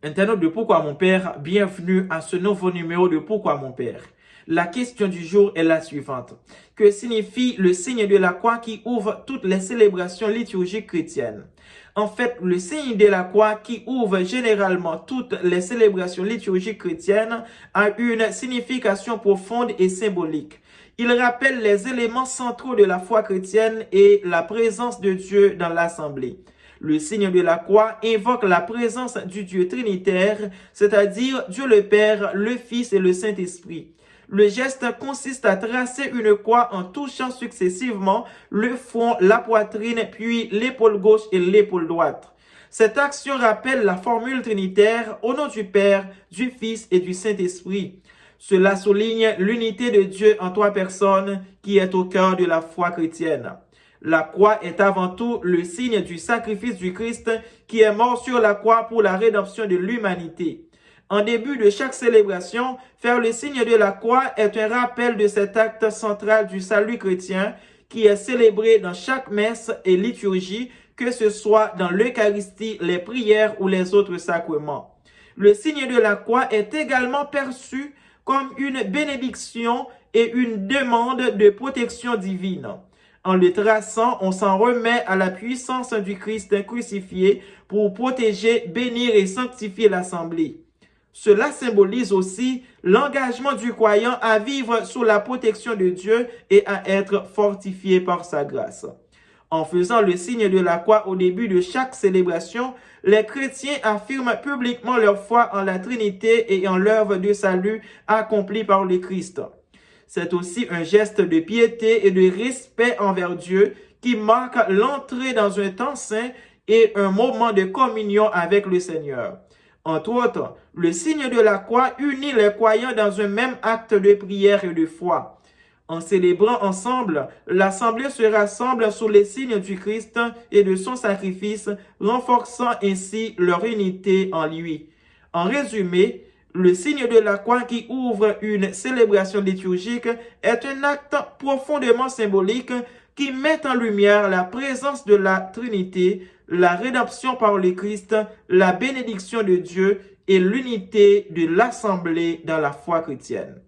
Internaute de Pourquoi mon père, bienvenue à ce nouveau numéro de Pourquoi mon père. La question du jour est la suivante. Que signifie le signe de la croix qui ouvre toutes les célébrations liturgiques chrétiennes? En fait, le signe de la croix qui ouvre généralement toutes les célébrations liturgiques chrétiennes a une signification profonde et symbolique. Il rappelle les éléments centraux de la foi chrétienne et la présence de Dieu dans l'assemblée. Le signe de la croix invoque la présence du Dieu trinitaire, c'est-à-dire Dieu le Père, le Fils et le Saint-Esprit. Le geste consiste à tracer une croix en touchant successivement le front, la poitrine, puis l'épaule gauche et l'épaule droite. Cette action rappelle la formule trinitaire au nom du Père, du Fils et du Saint-Esprit. Cela souligne l'unité de Dieu en trois personnes qui est au cœur de la foi chrétienne. La croix est avant tout le signe du sacrifice du Christ qui est mort sur la croix pour la rédemption de l'humanité. En début de chaque célébration, faire le signe de la croix est un rappel de cet acte central du salut chrétien qui est célébré dans chaque messe et liturgie, que ce soit dans l'Eucharistie, les prières ou les autres sacrements. Le signe de la croix est également perçu comme une bénédiction et une demande de protection divine. En le traçant, on s'en remet à la puissance du Christ crucifié pour protéger, bénir et sanctifier l'assemblée. Cela symbolise aussi l'engagement du croyant à vivre sous la protection de Dieu et à être fortifié par sa grâce. En faisant le signe de la croix au début de chaque célébration, les chrétiens affirment publiquement leur foi en la Trinité et en l'œuvre de salut accomplie par le Christ. C'est aussi un geste de piété et de respect envers Dieu qui marque l'entrée dans un temps saint et un moment de communion avec le Seigneur. Entre autres, le signe de la croix unit les croyants dans un même acte de prière et de foi. En célébrant ensemble, l'assemblée se rassemble sous les signes du Christ et de son sacrifice, renforçant ainsi leur unité en lui. En résumé, le signe de la croix qui ouvre une célébration liturgique est un acte profondément symbolique qui met en lumière la présence de la Trinité, la rédemption par le Christ, la bénédiction de Dieu et l'unité de l'assemblée dans la foi chrétienne.